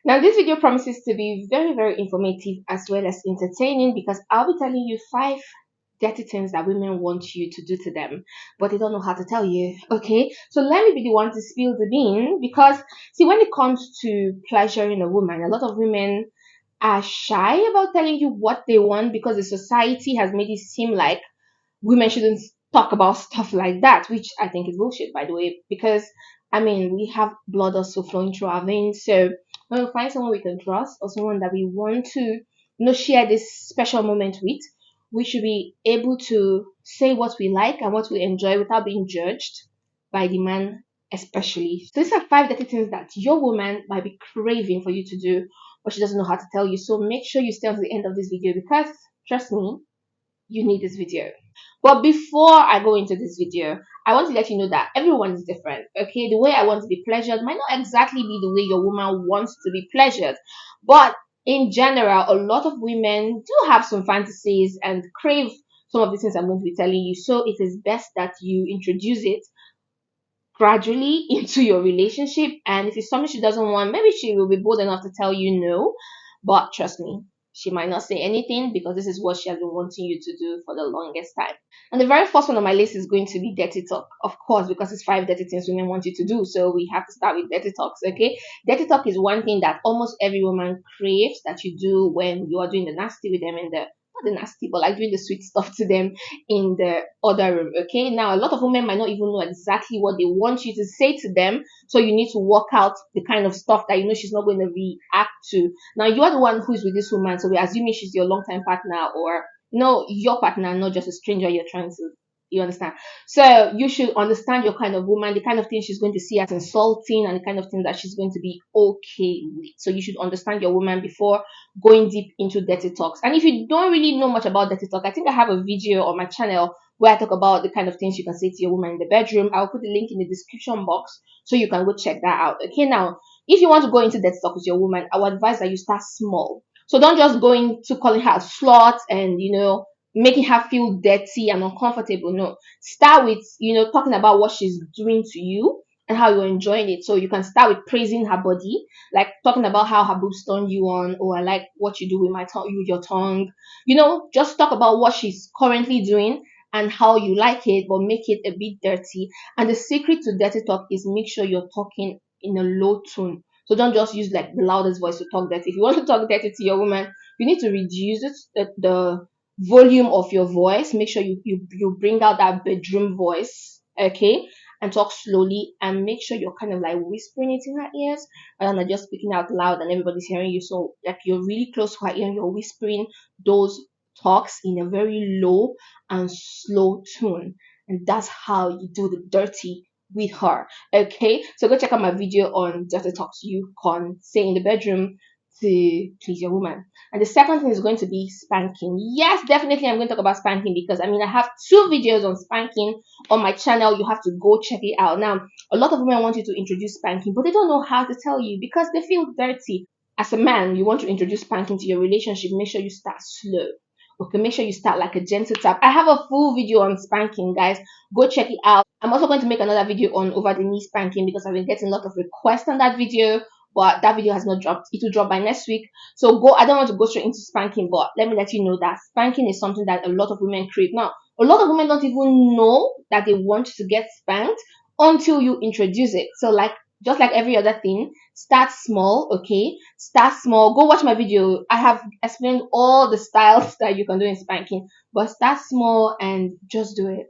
Now, this video promises to be very, very informative as well as entertaining because I'll be telling you 5 dirty things that women want you to do to them, but they don't know how to tell you. Okay, so let me be the one to spill the bean because, see, when it comes to pleasuring a woman, a lot of women are shy about telling you what they want because the society has made it seem like women shouldn't talk about stuff like that, which I think is bullshit, by the way, because I mean, we have blood also flowing through our veins. So when we find someone we can trust or someone that we want to, share this special moment with, we should be able to say what we like and what we enjoy without being judged by the man, especially. So these are 5 dirty things that your woman might be craving for you to do, but she doesn't know how to tell you. So make sure you stay until the end of this video because, trust me, you need this video. But before I go into this video, I want to let you know that everyone is different. Okay, the way I want to be pleasured might not exactly be the way your woman wants to be pleasured, but in general, a lot of women do have some fantasies and crave some of the things I'm going to be telling you. So it is best that you introduce it gradually into your relationship. And if it's something she doesn't want, maybe she will be bold enough to tell you no. But trust me, she might not say anything because this is what she has been wanting you to do for the longest time. And the very first one on my list is going to be dirty talk, of course, because it's 5 dirty things women want you to do. So we have to start with dirty talks, okay? Dirty talk is one thing that almost every woman craves that you do when you are doing the nasty with them in the not the nasty, but like doing the sweet stuff to them in the other room. Okay. Now, a lot of women might not even know exactly what they want you to say to them. So you need to work out the kind of stuff that she's not going to react to. Now, you are the one who is with this woman. So we're assuming she's your long-time partner or your partner, not just a stranger you're trying to. You understand? So you should understand your kind of woman, the kind of thing she's going to see as insulting, and the kind of thing that she's going to be okay with. So you should understand your woman before going deep into dirty talks. And if you don't really know much about dirty talk, I think I have a video on my channel where I talk about the kind of things you can say to your woman in the bedroom. I'll put the link in the description box so you can go check that out. Okay, now if you want to go into dirty talk with your woman, I would advise that you start small. So don't just go into calling her a slut and making her feel dirty and uncomfortable. No, start with talking about what she's doing to you and how you're enjoying it. So you can start with praising her body, like talking about how her boobs turn you on, or I like what you do with my tongue, with your tongue. Just talk about what she's currently doing and how you like it, but make it a bit dirty. And the secret to dirty talk is make sure you're talking in a low tone. So don't just use like the loudest voice to talk dirty. If you want to talk dirty to your woman, you need to reduce it, the volume of your voice. Make sure you bring out that bedroom voice, okay, and talk slowly, and make sure you're kind of like whispering it in her ears rather than just speaking out loud and everybody's hearing you. So like you're really close to her ear and you're whispering those talks in a very low and slow tone, and that's how you do the dirty with her. Okay, so go check out my video on dirty talks you can say in the bedroom to please your woman. And the second thing is going to be spanking. Yes, definitely I'm going to talk about spanking because I have 2 videos on spanking on my channel. You have to go check it out. Now, a lot of women want you to introduce spanking, but they don't know how to tell you because they feel dirty. As a man, you want to introduce spanking to your relationship, make sure you start slow. Okay, make sure you start like a gentle tap. I have a full video on spanking, guys. Go check it out. I'm also going to make another video on over the knee spanking because I've been getting a lot of requests on that video, but that video has not dropped. It will drop by next week. So I don't want to go straight into spanking, but let me let you know that spanking is something that a lot of women crave. Now, a lot of women don't even know that they want to get spanked until you introduce it. So like, just like every other thing, start small, okay? Start small. Go watch my video. I have explained all the styles that you can do in spanking, but start small and just do it.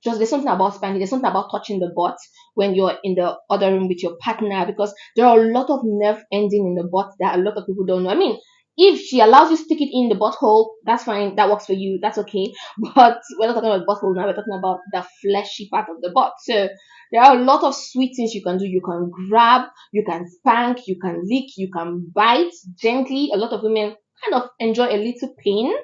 Just there's something about spanking, there's something about touching the butt when you're in the other room with your partner because there are a lot of nerve ending in the butt that a lot of people don't know. If she allows you to stick it in the butthole, that's fine, that works for you, that's okay. But we're not talking about butthole now, we're talking about the fleshy part of the butt. So there are a lot of sweet things you can do. You can grab, you can spank, you can lick, you can bite gently. A lot of women kind of enjoy a little pain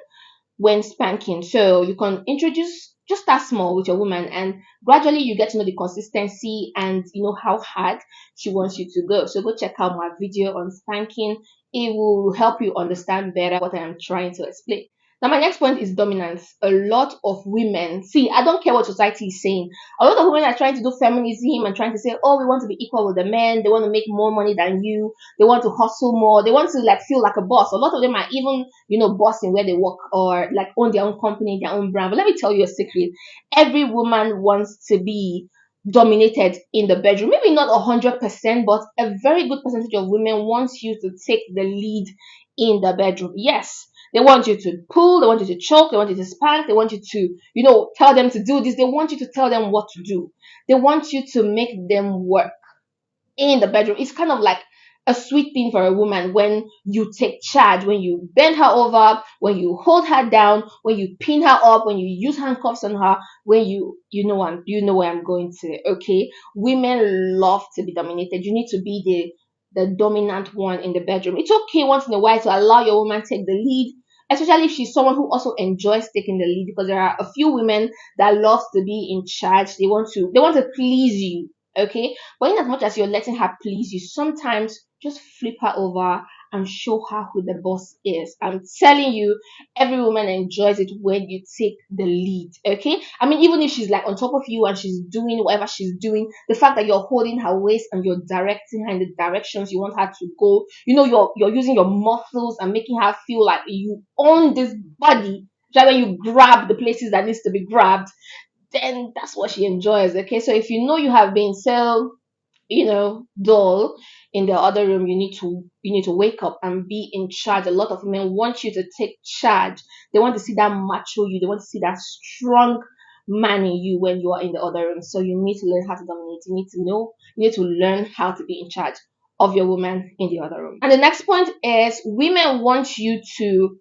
when spanking. So you can just start small with your woman and gradually you get to know the consistency and how hard she wants you to go. So go check out my video on spanking. It will help you understand better what I am trying to explain. Now, my next point is dominance. A lot of women, see, I don't care what society is saying. A lot of women are trying to do feminism and trying to say, oh, we want to be equal with the men. They want to make more money than you. They want to hustle more. They want to like feel like a boss. A lot of them are even, bossing where they work or like own their own company, their own brand. But let me tell you a secret. Every woman wants to be dominated in the bedroom. Maybe not 100%, but a very good percentage of women wants you to take the lead in the bedroom. Yes, they want you to pull, they want you to choke, they want you to spank, they want you to, tell them to do this. They want you to tell them what to do. They want you to make them work in the bedroom. It's kind of like a sweet thing for a woman when you take charge, when you bend her over, when you hold her down, when you pin her up, when you use handcuffs on her, when you know where I'm going to. Okay, women love to be dominated. You need to be the dominant one in the bedroom. It's okay once in a while to allow your woman take the lead, especially if she's someone who also enjoys taking the lead, because there are a few women that love to be in charge. They want to please you. Okay, but in as much as you're letting her please you, sometimes just flip her over and show her who the boss is. I'm telling you, every woman enjoys it when you take the lead. Okay, I mean, even if she's like on top of you and she's doing whatever she's doing, the fact that you're holding her waist and you're directing her in the directions you want her to go, you're using your muscles and making her feel like you own this body. Just when you grab the places that needs to be grabbed, then that's what she enjoys. Okay, so if you know you have been so dull in the other room, you need to wake up and be in charge. A lot of men want you to take charge. They want to see that macho you. They want to see that strong man in you when you are in the other room. So you need to learn how to dominate. You need to learn how to be in charge of your woman in the other room. And the next point is women want you to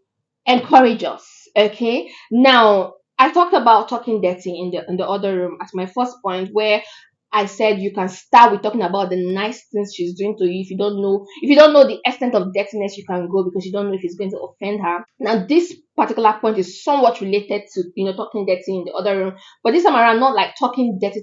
encourage us. Okay, now I talked about talking dirty in the other room as my first point, where I said you can start with talking about the nice things she's doing to you. If you don't know the extent of dirtiness, you can go, because you don't know if it's going to offend her. Now, this particular point is somewhat related to talking dirty in the other room, but this time around, not like talking dirty,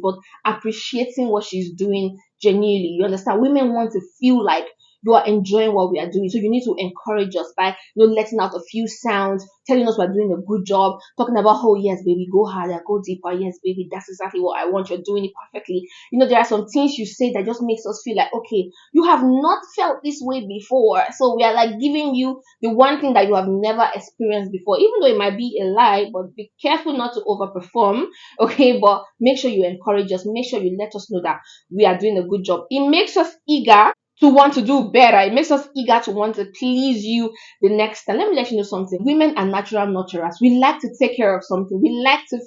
but appreciating what she's doing genuinely. You understand? Women want to feel like you are enjoying what we are doing. So you need to encourage us by letting out a few sounds, telling us we're doing a good job, talking about, oh yes, baby, go harder, go deeper, yes, baby, that's exactly what I want. You're doing it perfectly. There are some things you say that just makes us feel like, okay, you have not felt this way before. So we are like giving you the one thing that you have never experienced before, even though it might be a lie, but be careful not to overperform. Okay, but make sure you encourage us, make sure you let us know that we are doing a good job. It makes us eager to want to do better. It makes us eager to want to please you the next time. Let me let you know something. Women are natural nurturers. We like to take care of something. We like to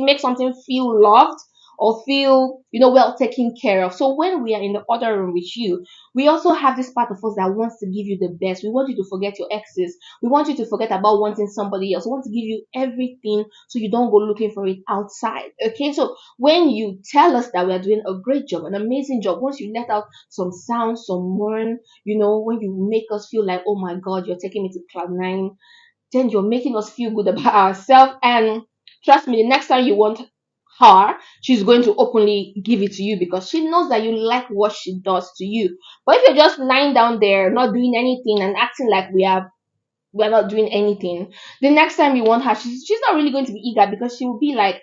make something feel loved or feel, well taken care of. So when we are in the other room with you, we also have this part of us that wants to give you the best. We want you to forget your exes. We want you to forget about wanting somebody else. We want to give you everything so you don't go looking for it outside. Okay, so when you tell us that we are doing a great job, an amazing job, once you let out some sound, some mourn, when you make us feel like, oh my God, you're taking me to cloud nine, then you're making us feel good about ourselves. And trust me, the next time you want her, she's going to openly give it to you, because she knows that you like what she does to you. But if you're just lying down there, not doing anything and acting like we're not doing anything, the next time you want her, she's not really going to be eager, because she will be like,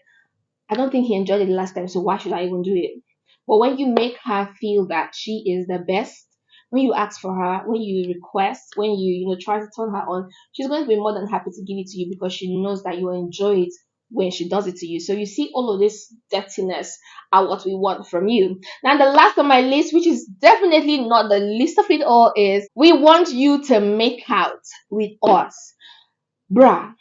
I don't think he enjoyed it the last time, so why should I even do it? But when you make her feel that she is the best, when you ask for her, when you request, when you try to turn her on, she's going to be more than happy to give it to you, because she knows that you enjoy it when she does it to you. So you see, all of this dirtiness are what we want from you. Now, the last on my list, which is definitely not the least of it all, is we want you to make out with us. Bruh,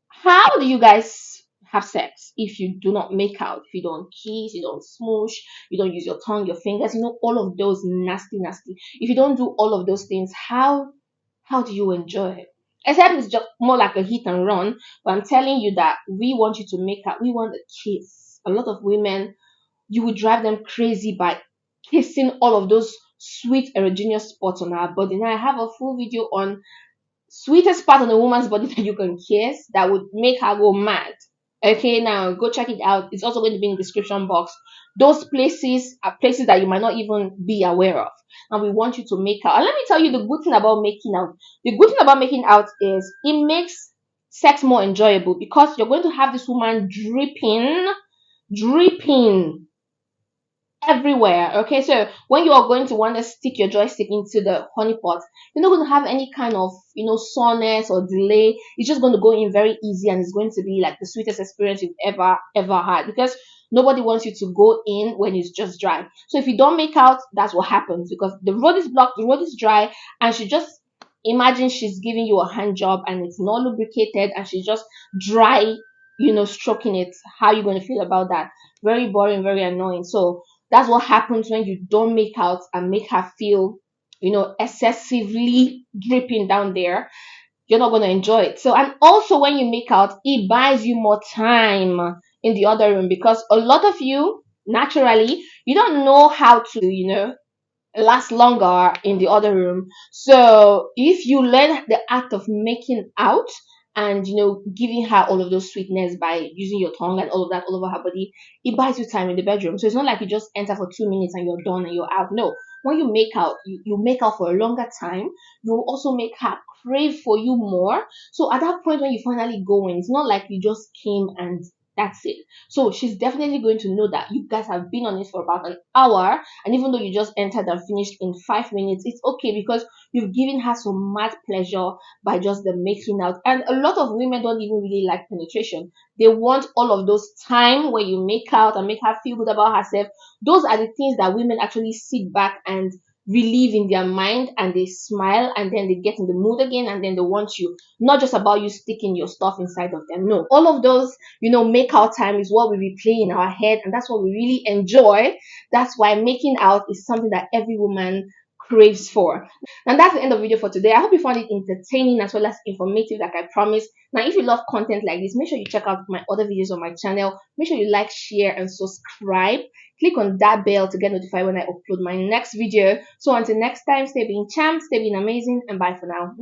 how do you guys have sex if you do not make out, if you don't kiss, you don't smoosh, you don't use your tongue, your fingers, all of those nasty. If you don't do all of those things, how do you enjoy it? Except it's just more like a hit and run. But I'm telling you that we want you to make out. We want a kiss. A lot of women, you would drive them crazy by kissing all of those sweet erogenous spots on our body. Now I have a full video on sweetest part on a woman's body that you can kiss that would make her go mad. Okay, now go check it out. It's also going to be in the description box. Those places are places that you might not even be aware of. And we want you to make out. And let me tell you the good thing about making out. The good thing about making out is it makes sex more enjoyable because you're going to have this woman dripping everywhere. Okay, so when you are going to want to stick your joystick into the honey pot, you're not going to have any kind of soreness or delay. It's just going to go in very easy, and it's going to be like the sweetest experience you've ever had, because nobody wants you to go in when it's just dry. So if you don't make out, that's what happens, because the road is blocked, the road is dry, and she just imagine she's giving you a hand job and it's not lubricated and she's just dry, stroking it. How are you going to feel about that? Very boring, very annoying. So that's what happens when you don't make out and make her feel, excessively dripping down there. You're not going to enjoy it. So, and also when you make out, it buys you more time in the other room, because a lot of you, naturally, you don't know how to, last longer in the other room. So if you learn the act of making out and giving her all of those sweetness by using your tongue and all of that all over her body, it buys you time in the bedroom. So it's not like you just enter for 2 minutes and you're done and you're out. No, when you make out, you make out for a longer time. You will also make her crave for you more. So at that point when you finally go in, it's not like you just came and that's it. So she's definitely going to know that you guys have been on it for about an hour, and even though you just entered and finished in 5 minutes, it's okay, because you've given her some mad pleasure by just the making out. And a lot of women don't even really like penetration. They want all of those time where you make out and make her feel good about herself. Those are the things that women actually sit back and relieve in their mind, and they smile, and then they get in the mood again, and then they want you. Not just about you sticking your stuff inside of them. No, all of those, make out time is what we replay in our head, and that's what we really enjoy. That's why making out is something that every woman craves for. And that's the end of the video for today. I hope you found it entertaining as well as informative, like I promised. Now, if you love content like this, make sure you check out my other videos on my channel. Make sure you like, share, and subscribe. Click on that bell to get notified when I upload my next video. So until next time, stay being charmed, stay being amazing, and bye for now.